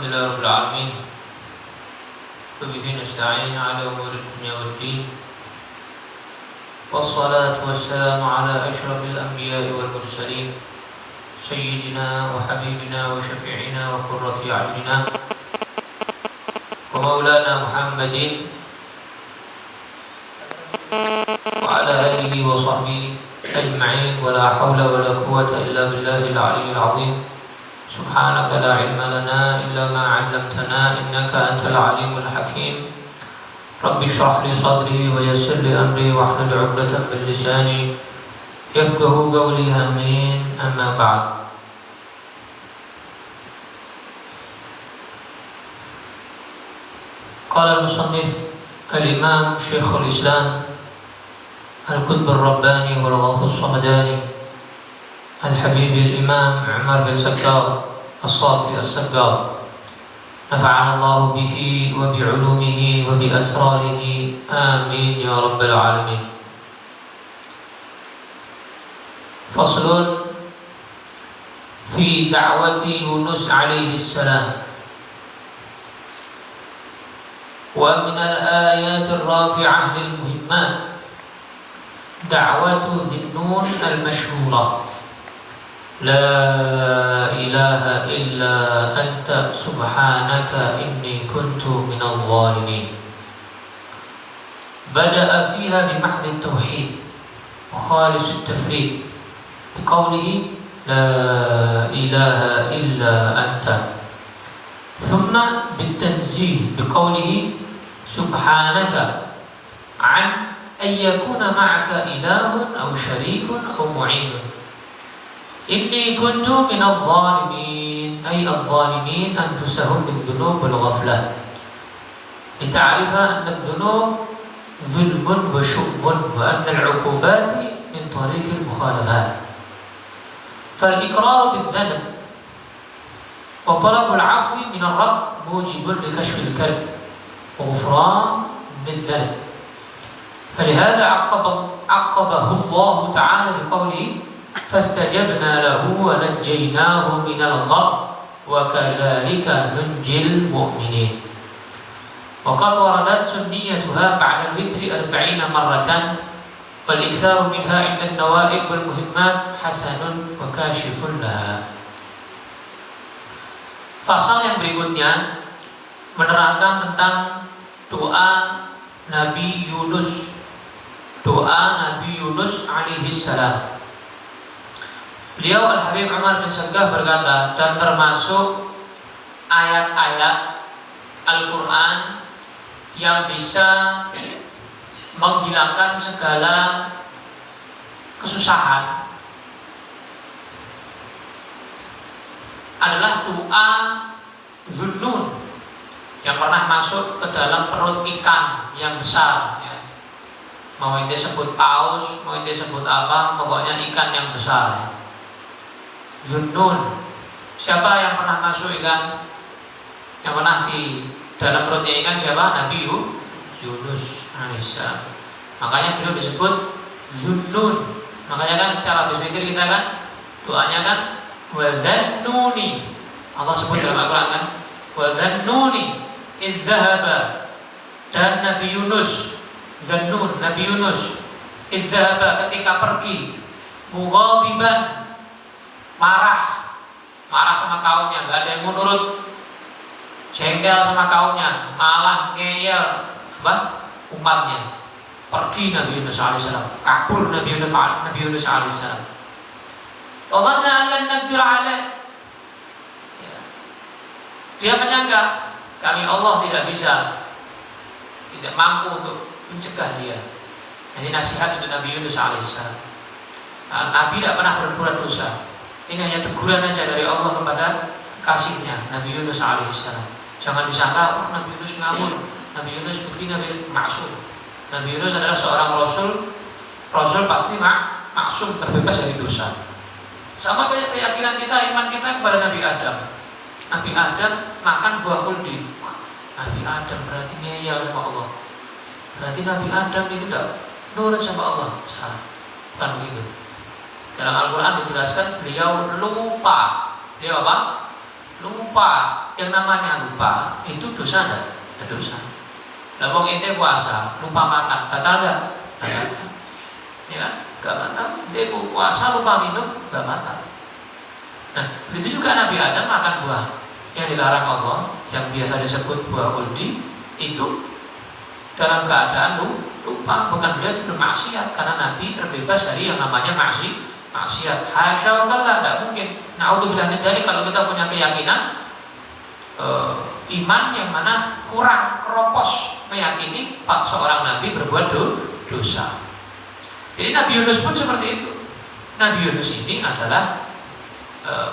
لله رب العالمين وبه نستعين على أمور الدنيا والدين والصلاة والسلام على أشرف الأنبياء والمرسلين سيدنا وحبيبنا وشفيعنا وقرة أعيننا ومولانا محمد وعلى آله وصحبه أجمعين ولا حول ولا قوة إلا بالله العلي العظيم سبحانك لا علم لنا إلا ما علمتنا إنك أنت العليم الحكيم رب اشرح لي صدري ويسر لي أمري واحلل عقدة من لساني يفقه قولي آمين أما بعد. قال المصنف الإمام شيخ الإسلام القطب الرباني والغوث الصمداني الحبيب الإمام عمر بن سكار الصافي السكار نفعنا الله به وبعلومه وبأسراره آمين يا رب العالمين. فصل في دعوة يونس عليه السلام. ومن الآيات الرافعة للمهمات دعوة ذي النون المشهورة لا إله إلا أنت سبحانك إني كنت من الظالمين. بدأ فيها بمحض التوحيد وخالص التفريد بقوله لا إله إلا أنت، ثم بالتنزيه بقوله سبحانك عن أن يكون معك إله أو شريك أو معين. إني كنت من الظالمين أي الظالمين أنفسهم بالذنوب والغفلة، لتعرف أن الذنوب ظلم وشؤم وأن العقوبات من طريق المخالفات. فالإقرار بالذنب وطلب العفو من الرب موجب لكشف الكرب وغفران بالذنب. فلهذا عقبه الله تعالى بقوله فاستجبنا له ونجيناه من الغم وكذلك ننجي المؤمنين. وقد وردت سنيتها بعد الوتر 40 مرة والإكثار منها عند النوائب والمهمات حسن وكاشف لها. Pasal yang berikutnya menerangkan tentang doa Nabi Yunus, alaihi salam. Beliau Al-Habib Umar bin Saggah berkata, dan termasuk ayat-ayat Al-Quran yang bisa menghilangkan segala kesusahan adalah doa Zunnun yang pernah masuk ke dalam perut ikan yang besar ya. Mau itu sebut paus, mau itu sebut apa, pokoknya ikan yang besar ya. Zunnun. Siapa yang pernah masuk ikan? Yang pernah di dalam perutnya ikan siapa? Nabi Yunus alaihissalam. Makanya beliau disebut Zunnun. Makanya kan secara habis pikir kita kan doanya kan wa dhannuni. Allah sebut dalam Al-Quran kan wa dhannuni idh dhahaba. Dan Nabi Yunus Zannun, Nabi Yunus idh dhahaba ketika pergi mughadiban, marah sama kaumnya, gak ada yang menurut, jengkel sama kaumnya, malah ngeyel umatnya. Pergi Nabi Yunus alaihissalam, kabur Nabi Yunus alaihissalam. Allah akan naqdir alaih. Dia menyangka kami Allah tidak mampu untuk mencegah dia. Jadi nasihat untuk Nabi Yunus alaihissalam. Nabi tidak pernah berbuat dosa. Ini hanya teguran saja dari Allah kepada kasihnya Nabi Yunus alaihissalam. Jangan disangka Nabi Yunus ngawur. Nabi Yunus bukti Nabi maksum. Nabi Yunus adalah seorang rasul. Rasul pasti maksum, terbebas dari dosa. Sama kayak keyakinan kita, iman kita kepada Nabi Adam. Nabi Adam makan buah khuldi. Nabi Adam berarti ngeyel sama Allah. Berarti Nabi Adam itu tidak nurut sama Allah. Salah, bukan begitu. Dalam Al-Quran dijelaskan beliau lupa. Beliau apa? Lupa yang namanya lupa itu dosa enggak? Dosa. Lah wong ente puasa, lupa makan, batal enggak? Batal. Ya kan? Enggak batal. Ente puasa lupa minum, enggak batal. Nah, begitu juga Nabi Adam makan buah yang dilarang Allah, yang biasa disebut buah khuldi, itu dalam keadaan lupa, bukan beliau itu bermaksiat, karena Nabi terbebas dari yang namanya maksiat. Hasya Allah, tidak mungkin. Naudzubillah min dzalik, kalau kita punya keyakinan iman yang mana kurang keropos meyakini seorang Nabi berbuat dosa. Jadi Nabi Yunus pun seperti itu. Nabi Yunus ini adalah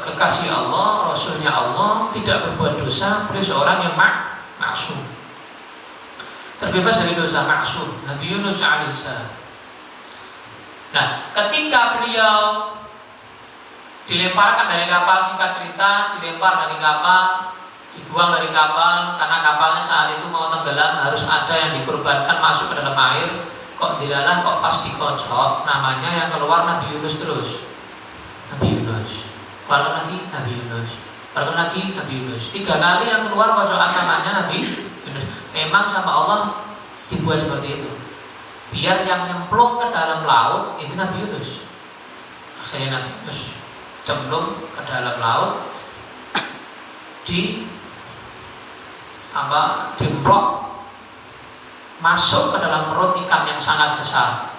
kekasih Allah, Rasulnya Allah, tidak berbuat dosa, beliau seorang yang maksum, terbebas dari dosa, maksum. Nabi Yunus alaihissalam. Nah, ketika beliau dilemparkan dari kapal, singkat cerita, dilempar dari kapal, dibuang dari kapal, karena kapalnya saat itu mau tenggelam, harus ada yang dikorbankan masuk ke dalam air. Kok dilalah, kok pas dikocok, namanya yang keluar Nabi Yunus terus. Nabi Yunus. Lalu lagi Nabi Yunus. Lalu lagi Nabi Yunus. 3 kali yang keluar kocokan namanya Nabi Yunus. Memang sama Allah dibuat seperti itu, biar yang nyemplung ke dalam laut itu Nabi Yunus. Akhirnya Nabi Yunus cemplung ke dalam laut, dimplok masuk ke dalam perut ikan yang sangat besar.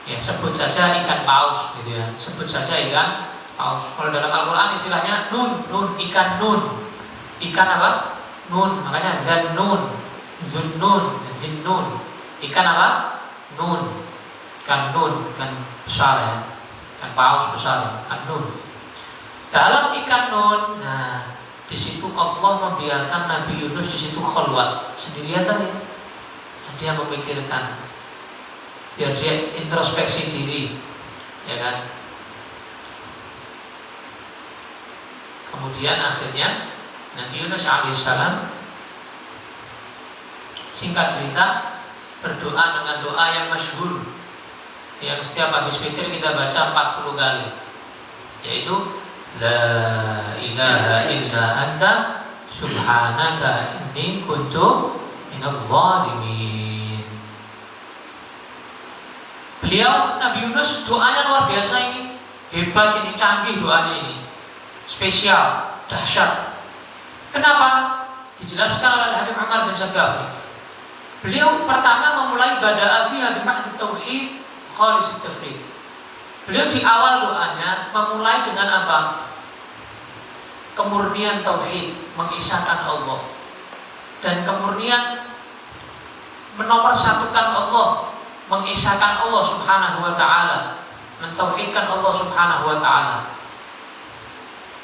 Ya, sebut saja ikan paus gitu ya. Sebut saja ikan paus. Kalau dalam Al-Qur'an istilahnya nun, ikan nun. Ikan apa? Nun. Makanya dzannun, zunnun, zinnun. Ikan apa? Nun. Ikan nun, ikan besar ya. Ikan paus besar ya, ikan nun. Dalam ikan nun, nah di situ Allah membiarkan Nabi Yunus di situ khalwat sendirian tadi. Dia memikirkan, biar dia introspeksi diri, ya kan. Kemudian akhirnya Nabi Yunus alaihissalam, singkat cerita, berdoa dengan doa yang masyhur, yang setiap habis witir kita baca 40 kali, yaitu La ilaha illa anta subhanaka inni kuntu minadh dhalimin. Beliau Nabi Yunus doanya luar biasa ini, hebat ini, canggih doanya ini, spesial, dahsyat. Kenapa? Dijelaskan oleh Habib Umar bin Saghafi. Beliau pertama memulai bada'a fiha bimahd tauhid khalis at-tauhid. Beliau di awal doanya memulai dengan apa? Kemurnian tauhid, mengisahkan Allah, dan kemurnian menomorsatukan Allah, mengisahkan Allah subhanahu wa ta'ala, mentauhidkan Allah subhanahu wa ta'ala,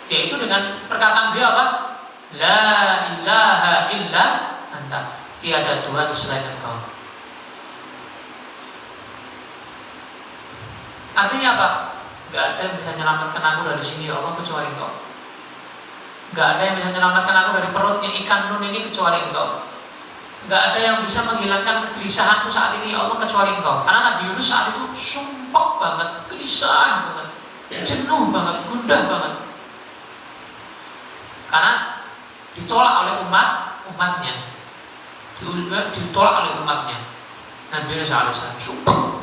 yaitu dengan perkataan beliau apa? La ilaha illa anta, tiada Tuhan selain Engkau. Artinya apa? Gak ada yang bisa menyelamatkan aku dari sini ya Allah kecuali Engkau. Gak ada yang bisa menyelamatkan aku dari perutnya ikan nun ini kecuali Engkau. Gak ada yang bisa menghilangkan kegelisahanku saat ini ya Allah kecuali Engkau. Karena Nabi Yunus saat itu sumpah banget, gelisah banget, jenuh banget, gundah banget. Karena ditolak oleh umatnya, ditolak oleh umatnya. Nabi Yunus alaihissalam sumpah.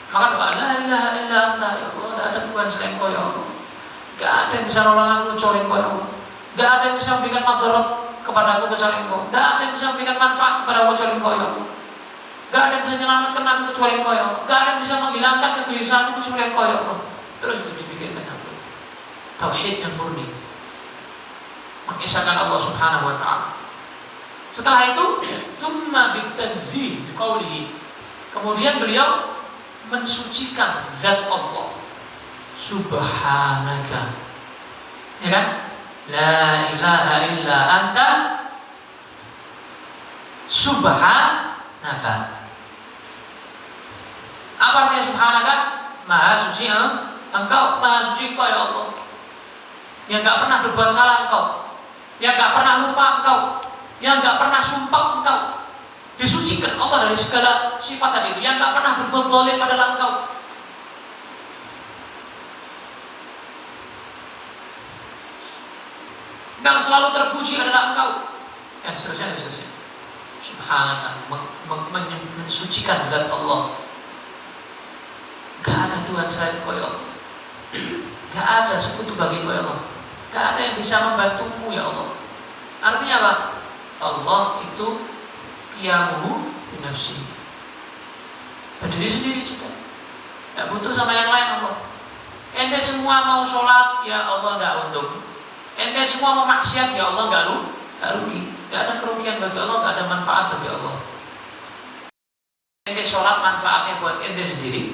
Maka doa la ilaha illa anta ya Allah, tidak ada Tuhan selain Engkau ya Allah. Gak ada yang bisa nolong aku kecuali Engkau ya Allah. Gak ada yang bisa memberikan madarat kepada aku kecuali Engkau. Gak ada yang bisa memberikan manfaat kepada aku kecuali Engkau ya Allah. Gak ada yang bisa menyelamatkan aku kecuali Engkau ya Allah. Gak ada yang bisa menghilangkan kegelisahanku kecuali Engkau ya Allah. Terus dipikirkan aku. Tauhid yang murni, mengisahkan Allah subhanahu wa ta'ala. Setelah itu tsumma bitanzih biqaulihi, kemudian beliau mensucikan zat Allah subhanaka, ya kan? La ilaha illa anta subhanaka. Apa artinya subhanaka? Maha suci Engkau, maha suci Engkau ya Allah, yang gak pernah berbuat salah Engkau, yang gak pernah lupa Engkau, yang gak pernah sumpah Engkau. Disucikan Allah dari segala sifat tadi itu, yang gak pernah berbuat zalim adalah Engkau. Yang selalu terpuji adalah Engkau. Dan seterusnya. Subhanallah, mensucikan zat Allah. Gak ada Tuhan selain Kau ya Allah. Gak ada sekutu bagi Kau ya Allah. Gak ada yang bisa membantumu ya Allah. Artinya apa? Allah itu qiyamuhu binafsi, berdiri sendiri juga. Gak butuh sama yang lain Allah. Ente semua mau sholat ya Allah gak untung. Ente semua mau maksiat ya Allah gak rugi. Gak ada kerugian bagi Allah, gak ada manfaat bagi Allah. Ente sholat manfaatnya buat ente sendiri.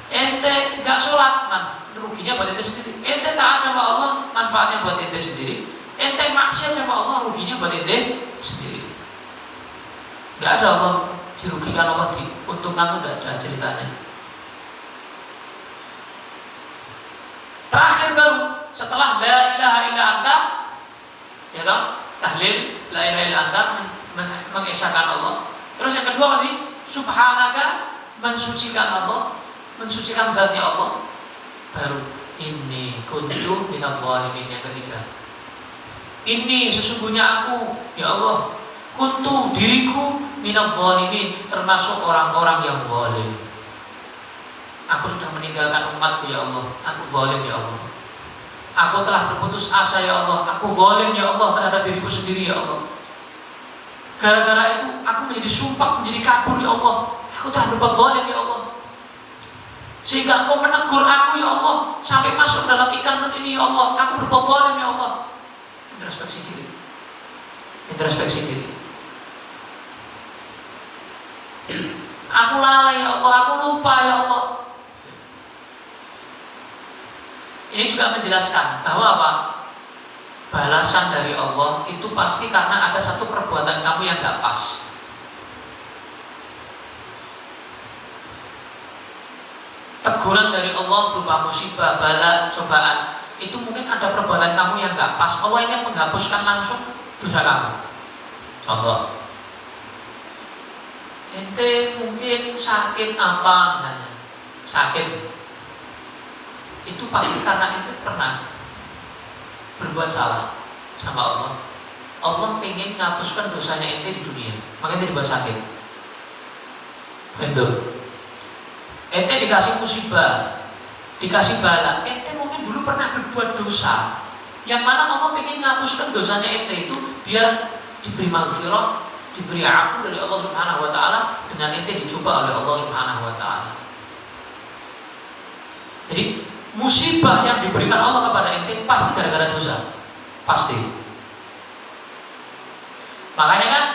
Ente gak sholat ruginya buat ente sendiri. Ente taat sama Allah manfaatnya buat ente sendiri. Ente maksiat sama Allah ruginya buat ente sendiri. Gak ada Allah dirugikan, Allah diuntungkan, gak ada ceritanya. Terakhir baru setelah la ilaha illa anta, ya toh, tahlil la ilaha illa anta, mengesahkan Allah. Terus yang kedua tadi subhanaka, mensucikan Allah, mensucikan zatnya Allah. Baru inni kuntu minadh dhalimin, yang ketiga. Ini sesungguhnya aku ya Allah, kuntu diriku minadh dhalimin, termasuk orang-orang yang zalim. Aku sudah meninggalkan umatku ya Allah, aku zalim ya Allah. Aku telah berputus asa ya Allah, aku zalim ya Allah terhadap diriku sendiri ya Allah. Gara-gara itu aku menjadi sumpah, menjadi kabur ya Allah. Aku telah berbuat zalim ya Allah. Sehingga Engkau menegur aku ya Allah, sampai masuk dalam ikan ini ya Allah. Aku berbuat zalim ya Allah. Introspeksi diri. Introspeksi diri. Aku lalai ya Allah, aku lupa ya Allah. Ini juga menjelaskan bahwa apa? Balasan dari Allah itu pasti karena ada satu perbuatan kamu yang gak pas. Teguran dari Allah berupa musibah, bala, cobaan, itu mungkin ada perbuatan kamu yang gak pas. Allah ingin menghapuskan langsung dosa kamu. Contoh, ente mungkin sakit apa misalnya, sakit. Itu pasti karena ente pernah berbuat salah sama Allah. Allah ingin menghapuskan dosanya ente di dunia, makanya ente dibuat sakit. Betul. Ente dikasih musibah, dikasih bala. Ente mungkin dulu pernah berbuat dosa, yang mana Allah ingin menghapuskan dosanya ente itu biar diberi maghfirah, diberi afu dari Allah Subhanahu wa taala, dengan ente dicoba oleh Allah Subhanahu wa taala. Jadi musibah yang diberikan Allah kepada ente pasti gara-gara dosa, pasti. Makanya kan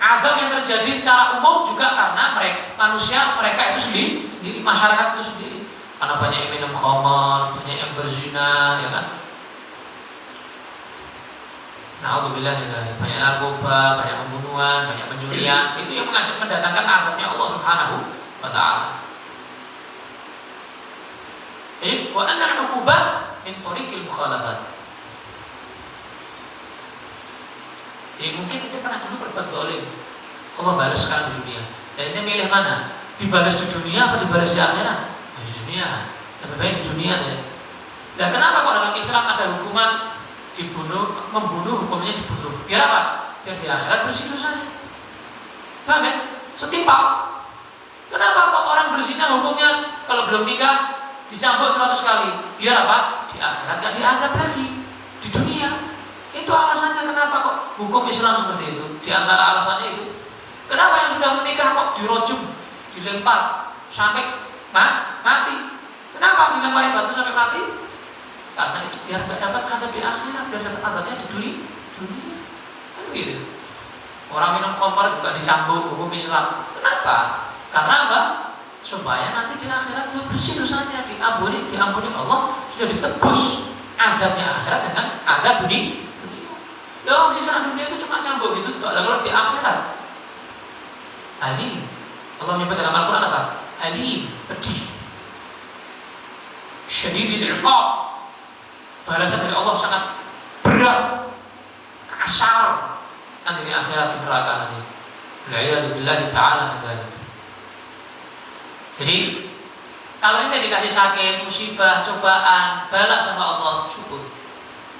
azab yang terjadi secara umum juga karena mereka itu sendiri, masyarakat itu sendiri, karena banyak yang minum khamar, banyak yang berzina, ya kan. Na'udzubillah, banyak narkoba, banyak pembunuhan, banyak pencurian. Itu yang mendatangkan azabnya Allah Subhanahu wa taala. Wa anna al-uqubah min tariqil mukhalafat. Jadi mungkin kita pernah dulu berbuat zalim, Allah balas sekarang di dunia. Dan ini milih mana? Dibalas di dunia atau dibalas di akhirat? Di dunia. Lebih baik di dunia ya. Dan kenapa kok dalam Islam ada hukuman dibunuh, membunuh hukumnya dibunuh? Biar apa? Biar di akhirat bersih dosanya. Paham ya? Setimpal. Kenapa kok orang berzina hukumnya kalau belum nikah dicambuk 100 kali? Biar apa? Di akhirat gak dianggap lagi. Di dunia. Itu alasannya kenapa kok hukum Islam seperti itu. Di antara alasannya itu, kenapa yang sudah menikah kok dirojum, dilempar sampai mati? Kenapa dilemparin batu sampai mati? Karena itu biar gak dapat azab di akhirat, biar dapat azabnya di dunia. Kan gitu. Orang minum khamar juga dicambuk hukum Islam. Kenapa? Karena apa? Supaya nanti di akhirat itu bersih dosanya, diampuni Allah, sudah ditebus azabnya akhirat dengan azab dunia. Ya, sisa dunia itu cuma cambuk gitu, kalau di akhirat alim. Allah menyebut dalam Al-Quran apa? Alim, pedih, syadidil iqab. Balasan dari Allah sangat berat, kasar nanti di akhirat, di neraka nanti. Wa'iyadzubillahi ta'ala. Jadi kalau ini dikasih sakit, musibah, cobaan, balak sama Allah, syukur,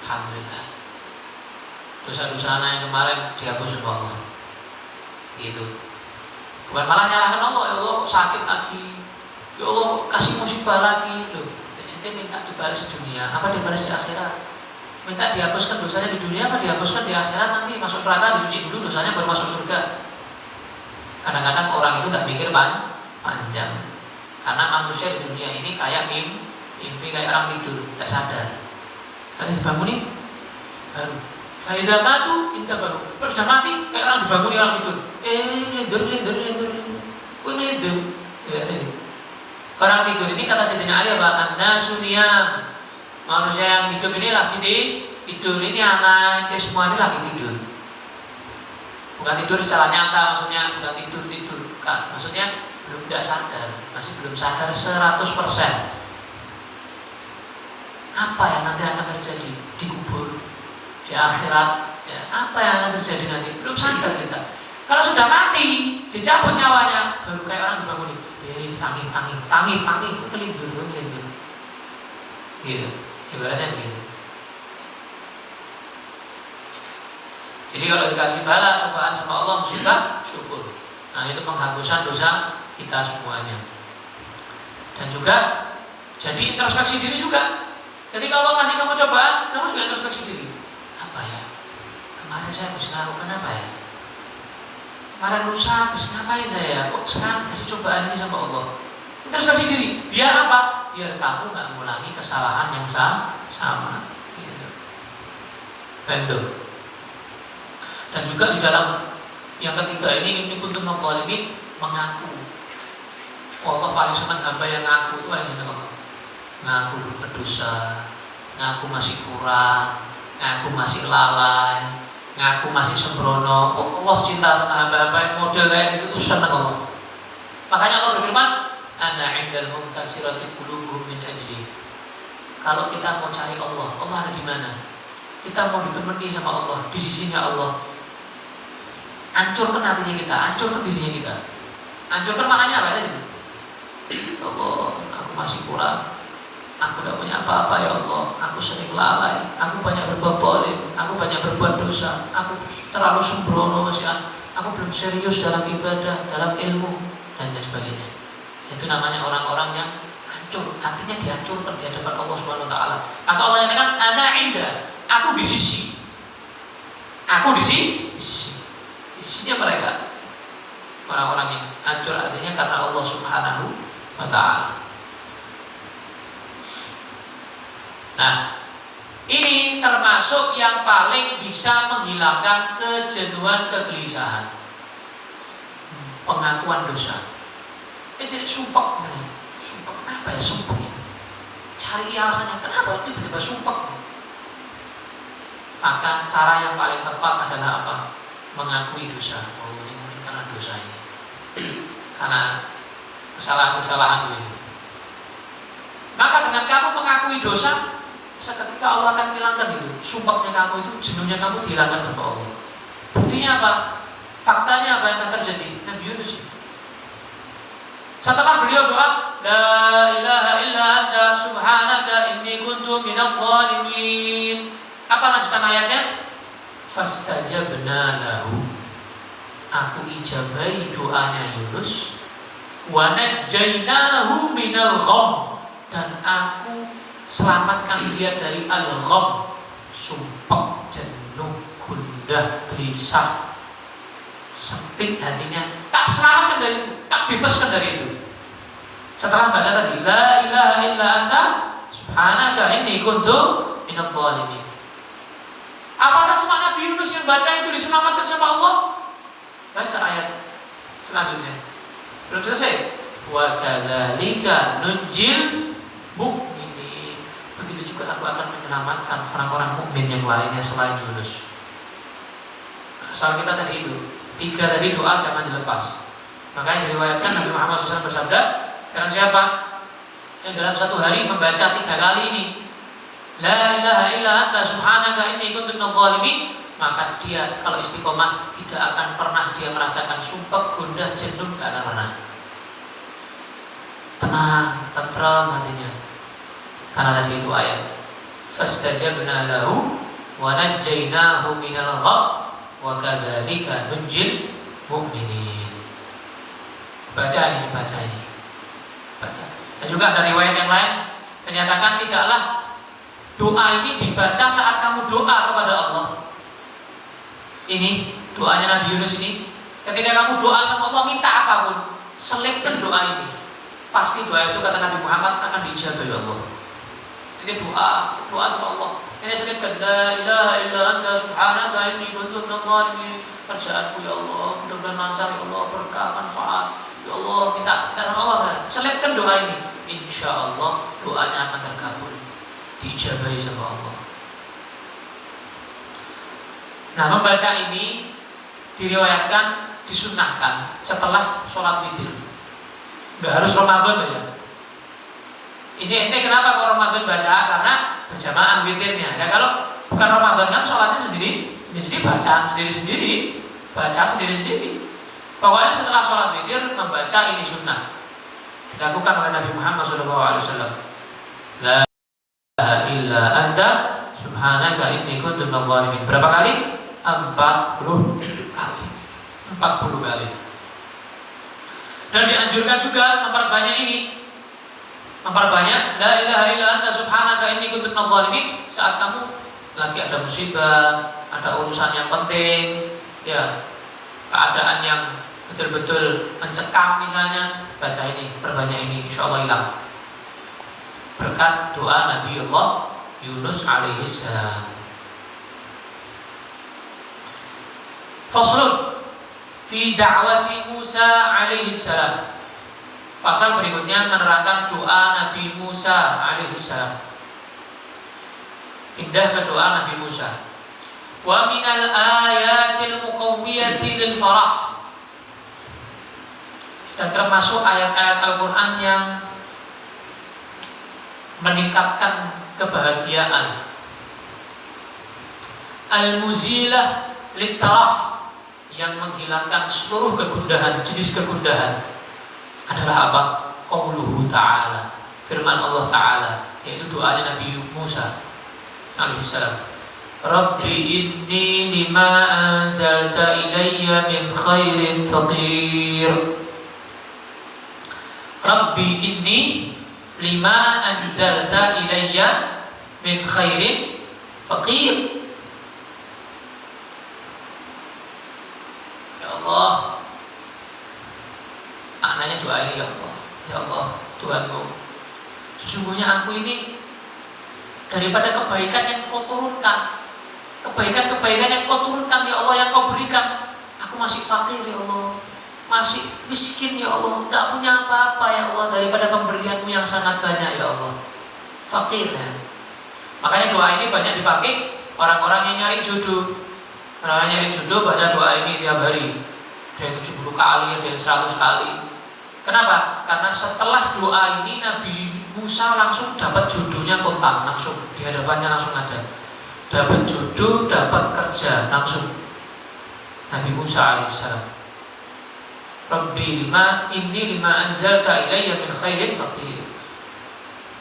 alhamdulillah. dosa-dosa anak yang kemarin dihapus oleh Allah. Gitu. Bukan malah nyalahkan Allah, ya Allah sakit lagi, ya Allah kasih musibah lagi. Loh, ente minta dibalas di dunia, apa dibalas di akhirat? Minta dihapuskan dosanya di dunia, apa dihapuskan di akhirat? Nanti masuk neraka dicuci dulu dosanya baru masuk surga. Kadang-kadang orang itu nggak mikir panjang, karena manusia di dunia ini kayak mimpi kayak orang tidur, nggak sadar. Nanti dibangunin baru. Faidah matu, inta baru. Terus sudah mati, kayak orang dibangunin orang tidur. Ngelindur. Orang tidur ini kata Sayyidina Ali apa? An-nasu niyam. Manusia yang hidup ini lagi tidur, ini anak semua ini lagi tidur. Bukan tidur secara nyata, maksudnya bukan tidur kan. Maksudnya belum tidak sadar, masih belum sadar 100%. Apa yang nanti akan terjadi di kubur, di akhirat, ya, apa yang akan terjadi nanti belum sadar kita. Kalau sudah mati, dicabut nyawanya, baru kayak orang dibangunin, tangi, kelindur. Gitu, ibaratnya begitu. Jadi kalau dikasih bala, cobaan sama Allah, musibah, syukur. Nah itu penghapusan dosa kita semuanya. Dan juga jadi introspeksi diri juga. Jadi kalau Allah kasih kamu cobaan, kamu juga introspeksi diri. Apa ya? Kemarin saya harus melakukan apa ya? Kemarin lusa harus ngapain saya? Kok sekarang kasih cobaan ini sama Allah? Introspeksi diri. Biar apa? Biar kamu nggak mengulangi kesalahan yang sama. Gitu. Bentuk. Dan juga di dalam yang ketiga ini kuntum maqalimin, mengaku. Allah paling senang hamba yang ngaku itu paling senang Allah. Ngaku berdosa, ngaku masih kurang, ngaku masih lalai, ngaku masih sembrono. Oh, Allah cinta sama hamba-hamba yang model kayak gitu tuh senang Allah. Makanya Allah berfirman, "Ana 'indal muntasirati qulubuhum min ajli." Kalau kita mau cari Allah, Allah ada di mana? Kita mau ditemani sama Allah, di sisinya Allah. Hancurkan hatinya kita, hancurkan dirinya kita. Hancurkan maknanya apa ya? Allah, aku masih kurang. Aku tidak punya apa-apa ya Allah. Aku sering lalai. Aku banyak berbuat zalim. Aku banyak berbuat dosa. Aku terlalu sembrono, aku belum serius dalam ibadah, dalam ilmu, dan lain sebagainya. Itu namanya orang-orang yang hancur, hatinya dihancurkan di hadapan Allah Subhanahu Wa Taala. Maka Allah nyatakan, "Ana inda." Aku di sisi. Aku di sisi. Isinya mereka orang-orang yang hancur artinya karena Allah Subhanahu wa Ta'ala. Nah, ini termasuk yang paling bisa menghilangkan kejenuhan, kegelisahan. Pengakuan dosa. Jadi sumpah kenapa ya sumpah ya? Cari alasannya kenapa tiba-tiba sumpah. Maka cara yang paling tepat adalah apa? Mengakui dosa. Oh, ini mungkin karena dosa ini, karena kesalahan-kesalahan ini. Maka dengan kamu mengakui dosa, seketika Allah akan hilangkan itu. Sumpahnya kamu itu, jenuhnya kamu dihilangkan sama Allah. Buktinya apa? Faktanya apa yang akan terjadi? Nabi Yunus. Setelah beliau doa, La ilaha illa anta subhanaka inni kuntu minadh dhalimin. Apa lanjutan ayatnya? Fastajabna lahu. Aku ijabahi doanya Yunus. Wa najjaynahu minal gham. Dan aku selamatkan dia dari al-gham, sumpah, jenuh, gundah, gelisah, sempit hatinya. Tak selamatkan dari itu, tak bebaskan dari itu. Setelah baca tadi, La ilaha illa anta subhanaka inni kuntu minadh dhalimin. Apakah cuma Nabi Yunus yang baca itu diselamatkan sama Allah? Baca ayat selanjutnya. Belum selesai. Wa kadzalika nunjil mu'minin. Begitu juga aku akan menyelamatkan orang-orang mukmin yang lainnya selain Yunus. Asal kita tadi itu 3 tadi doa jangan dilepas. Makanya diriwayatkan Nabi Muhammad SAW bersabda, karena siapa yang dalam satu hari membaca 3 kali ini La ilaha illa anta subhanaka inni kuntu minadh dhalimin, maka dia kalau istiqomah tidak akan pernah dia merasakan sumpah, gundah, jenuh, tidak akan pernah. Tenang, tentram hatinya. Karena tadi itu ayat Fastajabna lahu wa najjaynahu minal gham wa kadzalika nunjil mu'minin. Baca ini. Dan juga ada riwayat yang lain menyatakan tidaklah doa ini dibaca saat kamu doa kepada Allah. Ini doanya Nabi Yunus ini. Ketika kamu doa sama Allah minta apapun, selipkan doa ini. Pasti doa itu kata Nabi Muhammad akan dijawab oleh Allah. Ini doa sama Allah. Ini selipkan la ilaha illa anta subhanaka inni kuntu minadh dhalimin. Kerjaanku ya Allah, mudah-mudahan lancar ya Allah, berkah manfaat. Ya Allah, minta sama Allah kan. Selipkan doa ini. Insya Allah doanya akan terkabul, diijabahi sama Allah. Nah, membaca ini diriwayatkan, disunnahkan setelah sholat witir. Nggak harus Ramadan ya. Ini ente kenapa kalau Ramadan baca? Karena berjamaah witirnya. Ya kalau bukan Ramadan kan sholatnya sendiri bacaan sendiri-sendiri, baca sendiri-sendiri. Pokoknya setelah sholat witir membaca ini sunnah. Dilakukan oleh Nabi Muhammad SAW. La ilaha illa anta subhanaka inni kuntu minadh dhalimin. Berapa kali? 40 kali. 40 kali. Dan dianjurkan juga memperbanyak ini. Memperbanyak la ilaha illa anta subhanaka inni kuntu minadh dhalimin saat kamu lagi ada musibah, ada urusan yang penting, ya, keadaan yang betul-betul mencekam misalnya, baca ini, perbanyak ini, insya Allah hilang. Berkat doa Nabi Allah Yunus alaihissalam. Faslun fi da'wati Musa alaihissalam. Pasal berikutnya menerangkan doa Nabi Musa alaihissalam. Pindah ke doa Nabi Musa. Wa minal ayatil muqawwiyati lil farah. Dan termasuk ayat-ayat Al-Quran yang meningkatkan kebahagiaan. Al-muzilah littarah, yang menghilangkan seluruh kegundahan, jenis kegundahan adalah apa? Qauluhu ta'ala, firman Allah Ta'ala, yaitu doanya Nabi Musa alaihissalam. Rabbi inni lima anzalta ilayya min khairin faqir. Rabbi inni lima anzalta ilayya min khairin faqir. Ya Allah, maknanya doa ini, ya Allah, ya Allah Tuhanku, sesungguhnya aku ini daripada kebaikan yang kau turunkan, kebaikan-kebaikan yang kau turunkan ya Allah, yang kau berikan, aku masih fakir ya Allah, masih miskin ya Allah, tidak punya apa-apa ya Allah daripada pemberianmu yang sangat banyak ya Allah, fakir ya. Makanya doa ini banyak dipakai orang-orang yang nyari jodoh. Orang yang nyari jodoh baca doa ini tiap hari, ada yang 70 kali, ada yang 100 kali. Kenapa? Karena setelah doa ini Nabi Musa langsung dapat jodohnya kontak, langsung di hadapannya langsung ada, dapat jodoh, dapat kerja langsung. Nabi Musa alaihissalam. Rabbi lima anzalta ilayya min khairin faqir.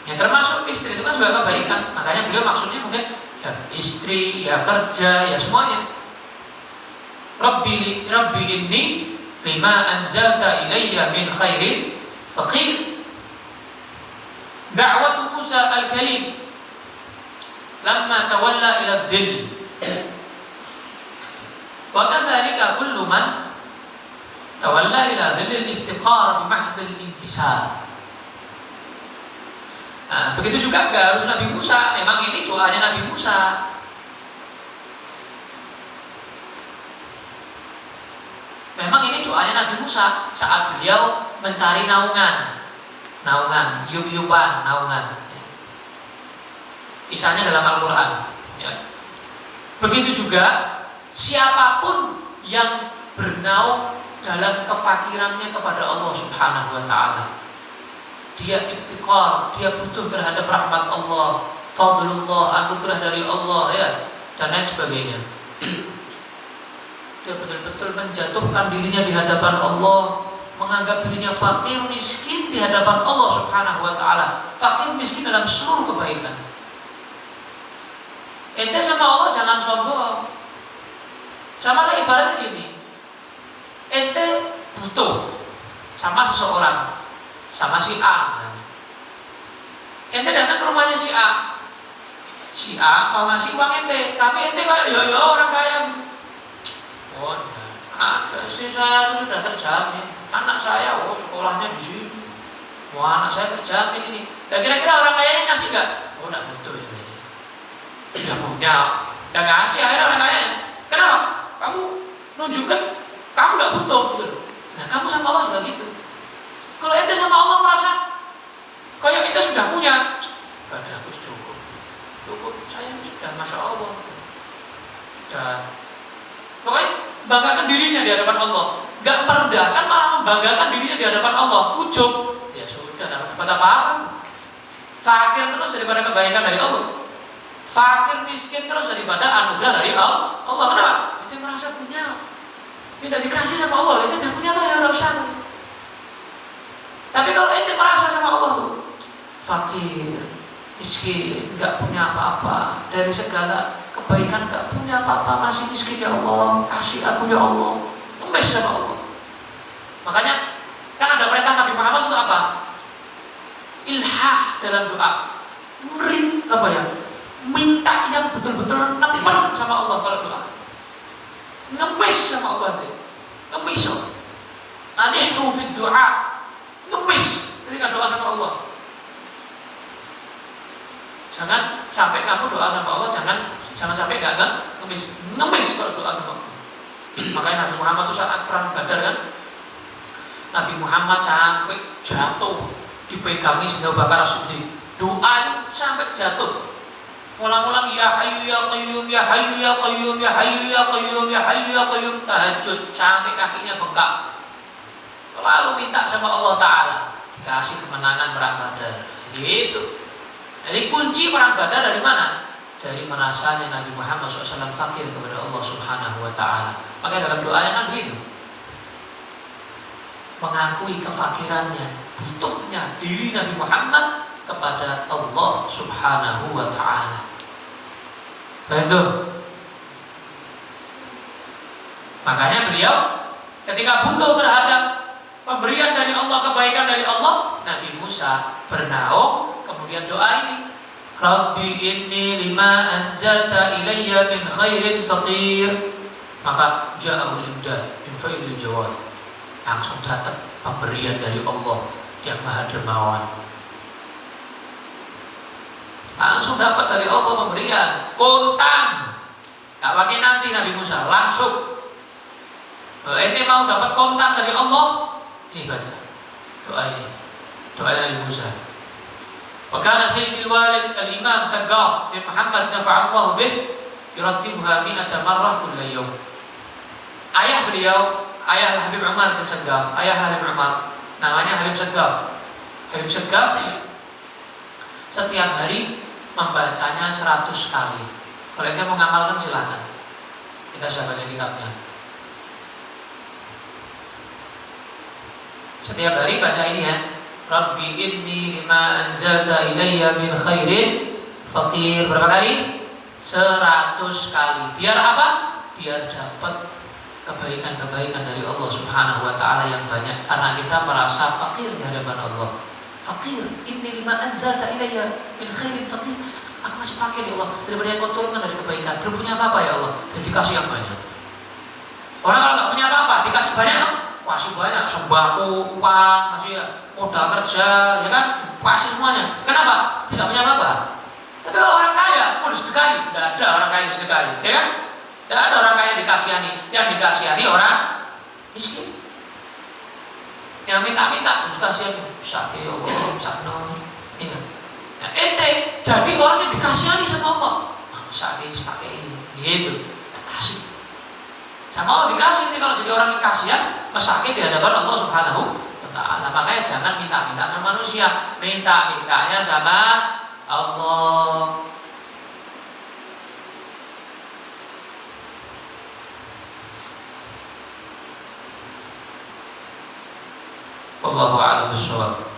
Ya termasuk istri itu kan juga kebaikan. Makanya beliau maksudnya mungkin ya istri, ya kerja, ya semuanya. Rabbi inni lima anzalta ilayya min khairin faqir. Da'watu Musa al-Kalim lamma tawalla ila adh-dhill. Wa kadzalika kullu man tawalla ila dhill al-iftiqar bi mahd al-inkisar. Nah, begitu juga enggak harus Nabi Musa, memang ini doanya Nabi Musa. Memang ini doanya Nabi Musa saat beliau mencari naungan, yup-yupan, naungan. Kisahnya dalam Al-Quran. Ya. Begitu juga siapapun yang bernaung dalam kefakirannya kepada Allah Subhanahu wa Ta'ala, dia iftiqar, dia butuh terhadap rahmat Allah, fadlullah, anugerah dari Allah, ya, dan lain sebagainya. Dia betul-betul menjatuhkan dirinya di hadapan Allah, menganggap dirinya fakir miskin di hadapan Allah Subhanahu wa Ta'ala, fakir miskin dalam seluruh kebaikan. Ente sama Allah jangan sombong. Sama kayak ibaratnya gini, ente butuh sama seseorang, sama si A. Ente datang ke rumahnya si A. Si A mau ngasih uang ente, tapi ente kayak yo orang kaya. Oh, ada sih, saya itu sudah terjamin. Anak saya, sekolahnya di sini. Wah, anak saya terjamin ini. Dan kira-kira orang kaya ini ngasih nggak? Oh, nggak butuh ini. Tidak punya, dan ngasih akhirnya orang kaya. Kenapa? Kamu nunjukkan kamu nggak butuh gitu. Nah, kamu sama Allah juga gitu. Kalau ente sama Allah merasa kayak kita sudah punya, gak ada, aku cukup, saya sudah masya Allah. Dan pokoknya banggakan dirinya di hadapan Allah, gak merendahkan, malah membanggakan dirinya di hadapan Allah. Ujub, ya sudah, dapat apa-apa. Fakir terus daripada kebaikan dari Allah. Fakir miskin terus daripada anugerah dari Allah. Kenapa? Itu merasa punya, minta dikasih sama Allah. Itu tidak punya tuh ya nggak usah. Tapi kalau ente merasa sama Allah tuh fakir, miskin, nggak punya apa-apa, dari segala kebaikan nggak punya apa-apa, masih miskin ya Allah, kasih aku ya Allah, ngemis sama Allah. Makanya kan ada perintah Nabi Muhammad untuk apa? Ilhah dalam doa, minta yang betul-betul nempel sama Allah kalau doa, ngemis sama Allah, ngemis. Anihru fid doa, ngemis ketika doa sama Allah. Jangan sampai kamu doa sama Allah, jangan sampai nggak ngemis kalau doa sama Allah. Makanya Nabi Muhammad itu saat perang Badar kan, Nabi Muhammad sampai jatuh dipegangi Abu Bakar As-Siddiq. Doa sampai jatuh. Ulang-ulang ya hayyu ya qayyum ya hayyu ya qayyum ya hayyu ya qayyum ya hayyu ya qayyum, tahajud sampai kakinya bengkak. Lalu minta sama Allah Ta'ala dikasih kemenangan perang Badar. Gitu. Jadi kunci perang Badar dari mana? Dari merasanya Nabi Muhammad SAW fakir kepada Allah Subhanahu Wa Ta'ala. Maka dalam doanya kan begitu, mengakui kefakirannya, butuhnya diri Nabi Muhammad kepada Allah Subhanahu Wa Ta'ala. Betul. Makanya beliau ketika butuh terhadap pemberian dari Allah, kebaikan dari Allah, Nabi Musa bernaung, kemudian doa ini, Rabbi inni lima anzalta ilayya min khairin faqir. Maka ja'ahul imdad min faidil jawad, langsung datang pemberian dari Allah yang maha dermawan. Langsung dapat dari Allah pemberian, kontan, gak pakai nanti. Nabi Musa langsung. Ente mau dapat kontan dari Allah, ini baca doa ini, doa Nabi Musa. Wakana Sayyidil Walid Al-Imam Saggaf bin Muhammad nafa'allahu bih yurattibuha mi'ata marrah kulla yawm. Ayah beliau, ayah Habib Umar bin Saggaf, ayah Habib Umar, namanya Habib Saggaf. Habib Saggaf setiap hari membacanya 100 kali. Kalau ente mau ngamalkan silakan. Kita sudah baca kitabnya. Setiap hari baca ini ya. Rabbi inni lima anzalta ilayya min khairin faqir. Berapa kali? 100 kali. Biar apa? Biar dapat kebaikan-kebaikan dari Allah Subhanahu Wa Ta'ala yang banyak. Karena kita merasa fakir di hadapan Allah. Fakir, inni lima anzalta ilayya min khairin faqir. Aku masih fakir ya Allah, daripada yang kau turunkan dari kebaikan. Belum punya apa-apa ya Allah, dan dikasih yang banyak. Orang kalau nggak punya apa-apa, dikasih banyak, kasih banyak, sembako, uang, kasih modal kerja, ya kan, kasih semuanya. Kenapa? Tidak punya apa-apa. Tapi kalau orang kaya, mau disedekahi, tidak ada orang kaya disedekahi, ya kan? Tidak ada orang kaya dikasihani, yang dikasihani orang miskin. Yang minta-minta dikasihani, sakit, Allah, sakno, iya. Nah, ente jadi orang yang dikasihani sama Allah, sakit ini, gitu, kasih. Sama Allah dikasih. Ini kalau jadi orang yang kasihan, mesakit di hadapan Allah Subhanahu Wa Ta'ala. Makanya jangan minta-minta sama manusia, minta-mintanya sama Allah. Wallahu a'lam bishawab.